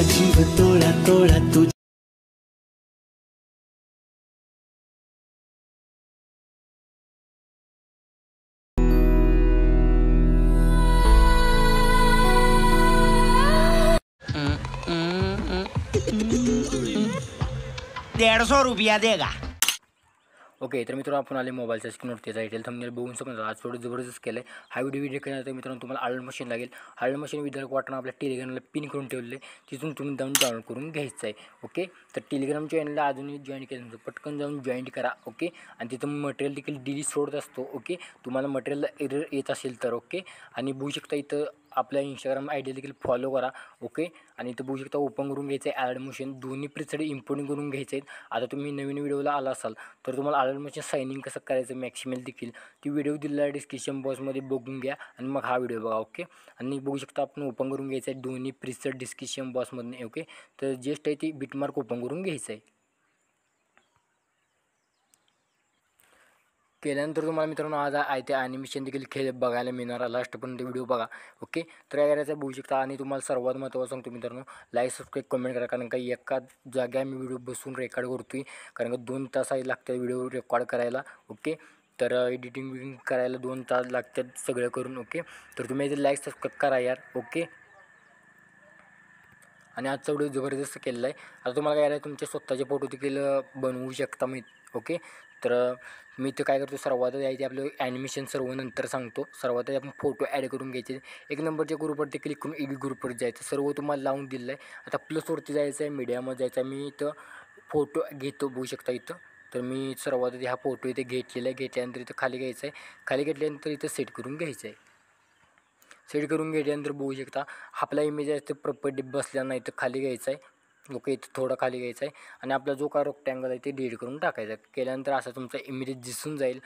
जीव तोळा तोळा तुझ ₹150 देगा। ओके, तर मित्रांनो आपण आले मोबाईलच्या स्क्रीनवरती टायटल थंबनेल बघून समजा आज थोडं जबरदस्त केलं आहे. हा व्हिडिओ करण्याचा मित्रांनो तुम्हाला अलर्ट मशीन लागेल. अलर्ट मशीन विदाउट वाटणं आपल्या टेलिग्रामला पिन करून ठेवले, तिथून तुम्ही जाऊन डाउनलोड करून घ्यायचं आहे. ओके, तर टेलिग्राम चॅनलला अजूनही जॉईन केलं पटकन जाऊन जॉईन करा. ओके, आणि तिथं मटेरियल देखील डिलीट सोडत असतो. ओके, तुम्हाला मटेरियल एरर येत असेल तर ओके, आणि बघू शकता इथं आपल्या इंस्टाग्राम आय डी देखील फॉलो करा. ओके, आणि इथं बघू शकता ओपन करून घ्यायचं आहे अलर्ट मशीन, दोन्ही प्रीसेट इम्पोर्टिंग करून घ्यायचे आहेत. आता तुम्ही नवीन व्हिडिओला आला असाल तर तुम्हाला अलर्ट मशीन साइनिंग कसं करायचं मॅक्सिमल देखील ती व्हिडिओ दिलेला डिस्क्रिप्शन बॉक्समध्ये बघून घ्या आणि मग हा व्हिडिओ बघा. ओके, आणि बघू शकता आपण ओपन करून घ्यायचं आहे दोन्ही प्रीसेट डिस्क्रिप्शन बॉक्समधून. ओके, तर जस्ट आहे ती बिटमार्क ओपन करून घ्यायचं आहे. केल्यानंतर तुम्हाला मित्रांनो आज आहे ते ॲनिमेशन देखील खेळ बघायला मिळणार. लास्टपर्यंत व्हिडिओ बघा. ओके, तर काय करायचं बघू शकता. आणि तुम्हाला सर्वात महत्त्वाचं सांगतो मित्रांनो, लाईक सबस्क्राईब कमेंट करा, कारण का एका जाग्या मी व्हिडिओ बसून रेकॉर्ड करतो आहे, कारण का 2 तास लागतात व्हिडिओ रेकॉर्ड करायला. ओके, तर एडिटिंग बिडिंग करायला 2 तास लागतात सगळं करून. ओके, तर तुम्ही इथे लाईक सबस्क्राईब करा यार. ओके, आणि आजचा व्हिडिओ जबरदस्त केलेला आहे. आता तुम्हाला काय आहे तुमचे स्वतःचे फोटो देखील बनवू शकता मी. ओके, तर मी इथं काय करतो, सर्वात यायचे आपलं ॲनिमेशन सर्व नंतर सांगतो. सर्वात आपण फोटो ॲड करून घ्यायचे. एक नंबरच्या ग्रुपवरती क्लिक करून एडिट ग्रुपवर जायचं, सर्व तुम्हाला लावून दिलं आहे. आता प्लसवरती जायचं आहे, मीडियामध्ये जायचं आहे. मी इथं फोटो घेतो बघू शकता इथं. तर मी सर्वात हा फोटो इथे घेतलेला आहे. घेतल्यानंतर इथं खाली घ्यायचं आहे. खाली घेतल्यानंतर इथं सेट करून घ्यायचं आहे. सेट करून घेतल्यानंतर बघू शकता आपला इमेज आहे ते प्रॉपर्टी बसल्या नाही तर खाली घ्यायचं आहे. ओके, इथं थोडं खाली घ्यायचं आहे आणि आपला जो काय रेक्टँगल आहे ते डिलीट करून टाकायचा. केल्यानंतर असा तुमचा इमेज दिसून जाईल.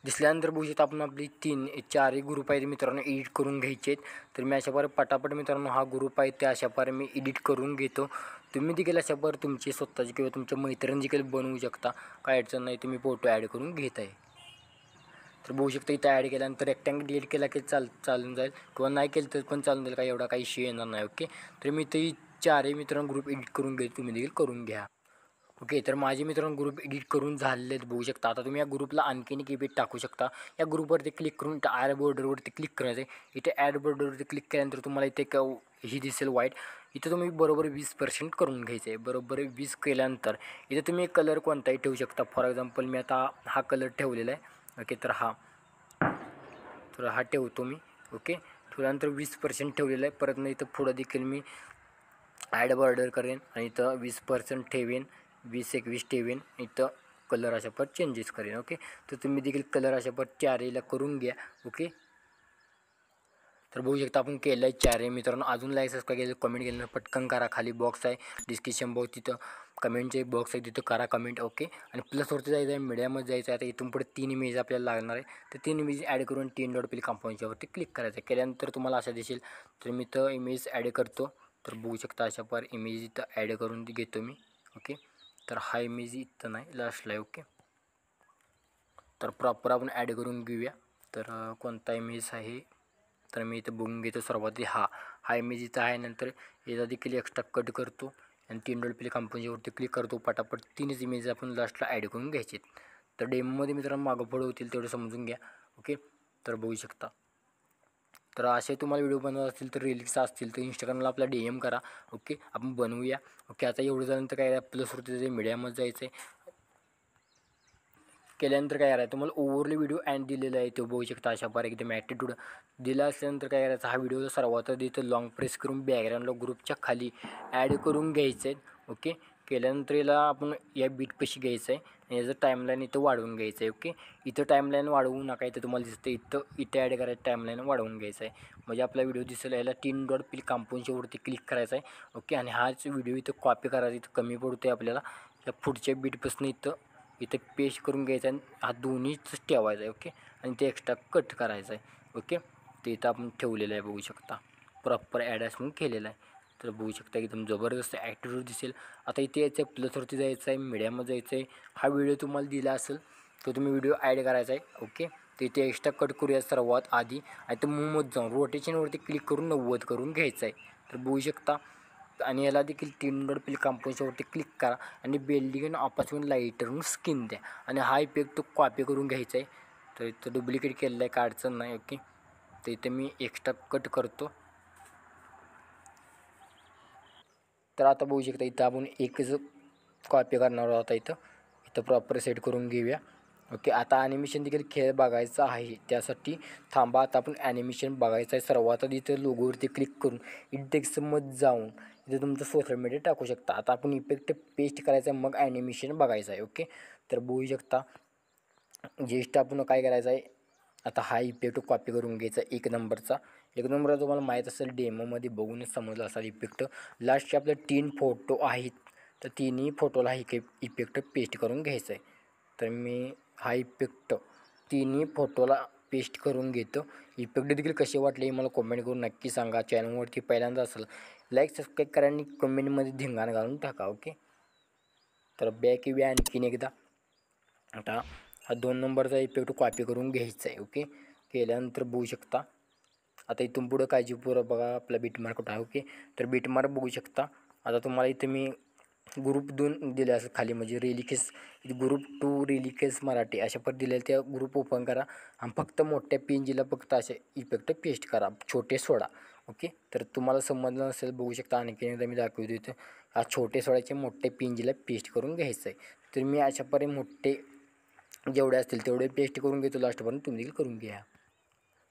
दिसल्यानंतर बघू शकता आपण आपली 4 ग्रुप आहेत मित्रांनो एडिट करून घ्यायचे आहेत. तर मी अशाप्रकारे पटापट मित्रांनो हा ग्रुप आहे ते अशाप्रकारे मी एडिट करून घेतो. तुम्ही देखील अशाप्रकारे तुमची स्वतःची किंवा तुमच्या मैत्रिणी देखील बनवू शकता. काय अडचण नाही, तुम्ही फोटो ॲड करून घेत आहे. तर बघू शकता इथं ॲड केल्यानंतर रेक्टँगल डिलीट केला की चालून जाईल, किंवा नाही केलं तर पण चालून जाईल, काय एवढा काही इश्यू येणार नाही. ओके, तर मी इथं 4 मित्रांनो ग्रुप एडिट करून घेतो, तुम्ही देखील करून घ्या. ओके, तर माझे मित्रांनो ग्रुप एडिट करून झालेले आहेत बघू शकता. आता तुम्ही या ग्रुपला आणखीन एक इमेज टाकू शकता. या ग्रुपवरती क्लिक करून इथं ॲड बॉर्डरवरती क्लिक करायचं आहे. इथे ॲड बॉर्डरवरती क्लिक केल्यानंतर तुम्हाला इथे ही दिसेल व्हाईट. इथं तुम्ही बरोबर 20% करून घ्यायचं आहे. बरोबर 20 केल्यानंतर इथं तुम्ही कलर कोणताही ठेवू शकता. फॉर एक्झाम्पल मी आता हा कलर ठेवलेला आहे. ओके, तर हा ठेवतो मी. ओके, ठेवल्यानंतर 20% ठेवलेलं आहे. परत नाही इथं पुढं देखील मी ॲड बॉर्डर करेन आणि इथं 20% ठेवेन, 20-21 ठेवेन. इथं कलर अशा पर चेंजेस करेन. ओके, तर तुम्ही देखील कलर अशा पर 4 करून घ्या. ओके, तर बघू शकता आपण केलं आहे 4 मित्रांनो. अजून लाईक सबस्क्राईब केलं कमेंट केलं पटकन करा. खाली बॉक्स आहे डिस्क्रिप्शन बॉक्स, तिथं कमेंटचे बॉक्स आहे तिथं करा कमेंट. ओके, आणि प्लसवरती जायचं आहे, मीडियामध्ये जायचं आहे. आता इथून पुढे 3 इमेज आपल्याला लागणार आहे. तर 3 इमेज ॲड करून 3 डॉट पिल कंपाऊंडच्यावरती क्लिक करायचं आहे. केल्यानंतर तुम्हाला अशा दिसेल. तर मी इथं इमेज ॲड करतो. तर बघू शकता अशा पर इमेज इथं ॲड करून घेतो मी. ओके, तर हा इमेज इथं नाही लास्टला आहे. ओके, तर प्रॉपर आपण ॲड करून घेऊया. तर कोणता इमेज आहे तर मी इथं बघून घेतो. सर्वात हा इमेज इथं आहे. नंतर याचा देखील एक्स्ट्रा कट करतो आणि 3 डॉट पिल कंपाऊंडच्यावरती क्लिक करतो. पटापट 3च इमेज आपण लास्टला ॲड करून घ्यायचे. तर डेमोमध्ये मित्रांनो मागं पुढं होतील तेवढं समजून घ्या. ओके, तर बघू शकता. तर असे तुम्हाला व्हिडिओ बनवत असतील तर रील्स असतील तर इंस्टाग्रामला आपला DM करा. ओके, आपण बनवूया. ओके, आता एवढं झाल्यानंतर काय प्लसवरती जायचं, मीडियामध्ये जायचं आहे. केल्यानंतर काय करायचं तुम्हाला ओव्हरली व्हिडिओ अँड दिलेला आहे तो बघू शकता. अशा पर एकदम ॲटिट्यूड दिला असल्यानंतर काय करायचं हा व्हिडिओ सर्वात इथं लॉंग प्रेस करून बॅकग्राऊंडला ग्रुपच्या खाली ॲड करून घ्यायचं आहे. ओके, केल्यानंतर याला आपण या बीटपाशी घ्यायचं आहे आणि याचं टाईमलाईन इथं वाढवून घ्यायचं आहे. ओके, इथं टाईमलाईन वाढवू नका, इथं तुम्हाला दिसतं इथं ॲड करायचं, टाईमलाईन वाढवून घ्यायचं आहे म्हणजे आपला व्हिडिओ दिसेल. याला 3 डॉट पिल कंपाऊंडच्यावरती क्लिक करायचं आहे. ओके, आणि हाच व्हिडिओ इथं कॉपी करायचा, इथं कमी पडतो आहे आपल्याला. या पुढच्या बीटपासून इथं पेस्ट करून घ्यायचं आहे आणि हा दोन्हीच ठेवायचा आहे. ओके, आणि ते एक्स्ट्रा कट करायचं आहे. ओके, ते इथं आपण ठेवलेलं आहे बघू शकता. प्रॉपर ॲडॅस म्हणून केलेलं आहे. तर बघू शकता एकदम जबरदस्त ॲक्टिव्हिटी दिसेल. आता इथे यायचं आहे, प्लसवरती जायचं आहे, मीडियामध्ये जायचं आहे. हा व्हिडिओ तुम्हाला दिला असेल तर तुम्ही व्हिडिओ ॲड करायचा आहे. ओके, तर इथे एक्स्ट्रा कट करूया सर्वात आधी आणि तर मूवमध्ये जाऊन रोटेशनवरती क्लिक करून 90 करून घ्यायचं आहे. तर बघू शकता आणि याला देखील 3 डॉट प्ले कंपोजवरती क्लिक करा आणि बेल्डिंग ऑपासिटी लाईटरून स्किन द्या आणि हा इफेक्ट तो कॉपी करून घ्यायचा आहे. तर इथं डुप्लिकेट केलेलं आहे, काय अडचण नाही. ओके, तर इथे मी एक्स्ट्रा कट करतो. तर आता बघू शकता इथं आपण एकच कॉपी करणार आहोत. इथं प्रॉपर सेट करून घेऊया. ओके, आता ॲनिमेशन देखील खेळ बघायचा आहे, त्यासाठी थांबा. आता आपण ॲनिमेशन बघायचं आहे. सर्वात आधी इथं लोगोवरती क्लिक करून इंडेक्समध्ये जाऊन इथं तुमचं सोशल मीडिया टाकू शकता. आता आपण इफेक्ट पेस्ट करायचा आहे, मग ॲनिमेशन बघायचं आहे. ओके, तर बघू शकता जस्ट आपण काय करायचं आहे, आता हा इफेक्ट कॉपी करून घ्यायचा 1 नंबरचा. 1 नंबरचा तुम्हाला माहीत असेल, डेमोमध्ये बघूनच समजलं असेल इफेक्ट. लास्टचे आपले 3 फोटो आहेत, तर तिन्ही फोटोला हा इफेक्ट पेस्ट करून घ्यायचा आहे. तर मी हा इफेक्ट तिन्ही फोटोला पेस्ट करून घेतो. इफेक्ट देखील कसे वाटले हे मला कमेंट करून नक्की सांगा. चॅनलवरती पहिल्यांदा असेल लाईक सबस्क्राईब करा आणि कमेंटमध्ये धिंगाणा घालून टाका. ओके, तर बॅक येऊया आणखीन एकदा. आता हा 2 नंबरचा इफेक्ट कॉपी करून घ्यायचा आहे. ओके, केल्यानंतर बघू शकता आता इथून पुढं काळजीपूर्वक बघा आपला बीटमार्क कुठं आहे. ओके, तर बीटमार्क बघू शकता. आता तुम्हाला इथं मी ग्रुप 2 दिले असं खाली, म्हणजे रिलिकेस ग्रुप 2 रिलिकेस मराठी अशा पद्धत दिलेल्या त्या ग्रुप ओपन करा आणि फक्त मोठ्या पेंजीला फक्त असे इफेक्ट पेस्ट करा, छोटे सोडा. ओके, तर तुम्हाला समजलं नसेल बघू शकता, आणखी एकदा मी दाखवतो. इथं हा छोटे सोडायचे मोठे पेंजीला पेस्ट करून घ्यायचं आहे. तर मी अशापर्यंत मोठे जेवढे असतील तेवढे पेस्ट करून घेतो लास्टपर्यंत. तुम्ही देखील करून घ्या.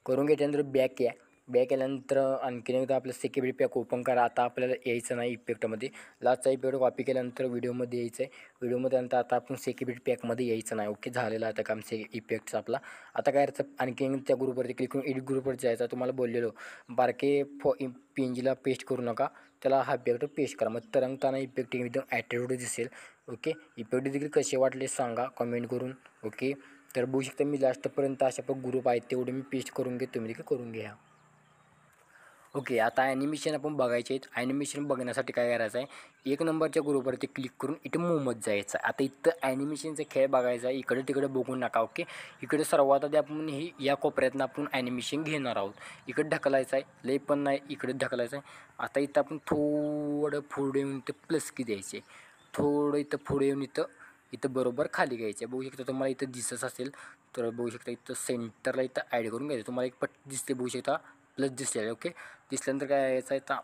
करून घेतल्यानंतर बॅक या. बॅक आल्यानंतर आणखीन एकदा आपलं सिक्युरिटी पॅक ओपन करा. आता आपल्याला यायचं नाही इफेक्टमध्ये, लास्टचा इफेक्ट कॉपी केल्यानंतर व्हिडिओमध्ये यायचं आहे. व्हिडिओमध्ये नंतर आता आपण सिक्युरिटी पॅकमध्ये यायचं नाही. ओके, झालेलं आता काम इफेक्टचा आपला. आता काय करायचं, आणखीन त्या ग्रुपवरती क्लिक करून एडिट ग्रुपवर जायचं. तुम्हाला बोललेलो बारके पेंजीला पेस्ट करू नका, त्याला हा इफेक्ट पेस्ट करा, मग तरंगताना इफेक्ट एकदम ॲट्रिब्यूट दिसेल. ओके, इफेक्ट देखील कसे वाटले सांगा कमेंट करून. ओके, तर बघू शकता मी लास्टपर्यंत अशा पण ग्रुप आहेत तेवढे मी पेस्ट करून घेतो, तुम्ही देखील करून घ्या. ओके, आता ॲनिमेशन आपण बघायचे आहेत. ॲनिमेशन बघण्यासाठी काय करायचं आहे, 1 नंबरच्या ग्रुपवरती क्लिक करून इथं मूवमध्ये जायचं आहे. आता इथं ॲनिमेशनचा खेळ बघायचा आहे, इकडे तिकडे बघू नका. ओके, इकडे सर्वात आधी आपण या कोपऱ्यातनं आपण ॲनिमेशन घेणार आहोत. इकडे ढकलायचं आहे, लई पण नाही, इकडे ढकलायचं आहे. आता इथं आपण थोडं पुढे येऊन इथं प्लस की द्यायचे, थोडं इथं पुढे येऊन इथं बरोबर खाली घ्यायचे. बघू शकता तुम्हाला इथं दिसत असेल, तर बघू शकता इथं सेंटरला इथं ॲड करून घ्यायचं. तुम्हाला एक पट दिसते बघू शकता, प्लस दिसलेलं. ओके, दिसल्यानंतर काय यायचं आहे, आता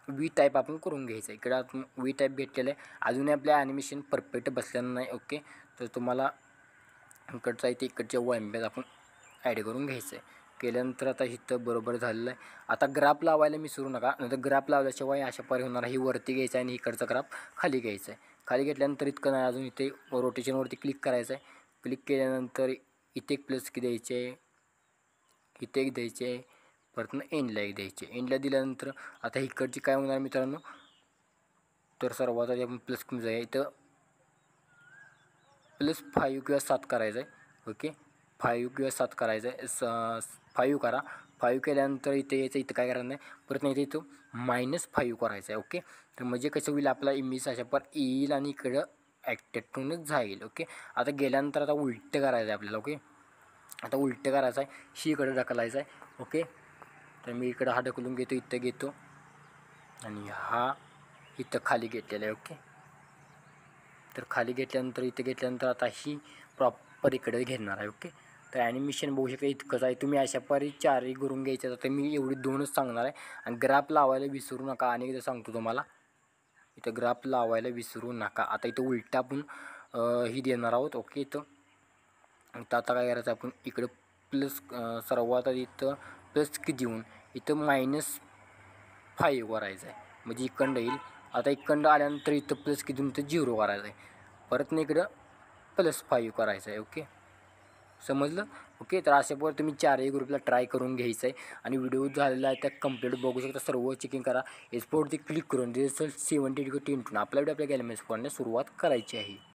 वी टाईप आपण करून घ्यायचं आहे. इकडं आपण वी टाईप घेतलेलं आहे. अजूनही आपल्या ॲनिमेशन परफेक्ट बसलेलं नाही. ओके, तर तुम्हाला इकडचा इथे इकडच्या वॅम्ब्यात आपण ॲड करून घ्यायचं आहे. केल्यानंतर आता इथं बरोबर झालेलं आहे. आता ग्राफ लावायला विसरू नका, नंतर ग्राफ लावल्याशिवाय अशा पर्याय होणार. ही वरती घ्यायचं आहे आणि इकडचा ग्राफ खाली घ्यायचा आहे. खाली घेतल्यानंतर इतकं नाही, अजून इथे रोटेशनवरती क्लिक करायचं आहे. क्लिक केल्यानंतर इथे एक प्लस की द्यायचे आहे, इथे एक द्यायचे आहे, परत एंडला एक द्यायचे. एंडला दिल्यानंतर आता इकडची काय होणार मित्रांनो, तर सर्वात आधी आपण प्लस कमी जाऊया. इथं +5 किंवा 7 करायचं आहे. ओके, 5 किंवा 7 करायचं आहे. 5 करा. 5 केल्यानंतर इथे यायचं, इथं काय करायचं नाही, परत नाही इथं -5 करायचं आहे. ओके, तर म्हणजे कसं होईल, आपला इमेज अशा पर येईल आणि इकडं ॲक्टेटूनच जाईल. ओके, आता गेल्यानंतर आता उलटं करायचं आहे आपल्याला. ओके, आता उलटं करायचं आहे, ही इकडं ढकलायचं आहे. ओके, तर मी इकडं हा ढकलून घेतो, इथं घेतो आणि हा इथं खाली घेतलेला आहे. ओके, तर खाली घेतल्यानंतर इथे घेतल्यानंतर आता ही प्रॉपर इकडे घेणार आहे. ओके, तर ॲनिमेशन बघू शकता इतकंच आहे. तुम्ही अशा परी 4ही करून घ्यायचं. तर मी एवढी 2च सांगणार आहे. आणि ग्राफ लावायला विसरू नका, आणि एकदा सांगतो तुम्हाला, इथं ग्राफ लावायला विसरू नका. आता इथं उलटा आपण ही देणार आहोत. ओके, इथं आता काय करायचं, आपण इकडं प्लस सर्वात आधी इथं प्लस की देऊन इथं -5 करायचं आहे, म्हणजे इकडं येईल. आता इकडं आल्यानंतर इथं प्लस की देऊन इथं 0 करायचं आहे, परत नाही इकडं +5 करायचं आहे. ओके, समजलं. ओके, तर अशा प्रकारे तुम्ही 4ही ग्रुपला ट्राय करून घ्यायचं आहे. आणि व्हिडिओ झालेला आहे त्या कंप्लीट बघू शकता, सर्व चेकिंग करा. एक्सपोर्टवरती क्लिक करून रिझल्ट 70 आपला व्हिडिओ आपल्या गॅलरीमध्ये सुरुवात करायची आहे.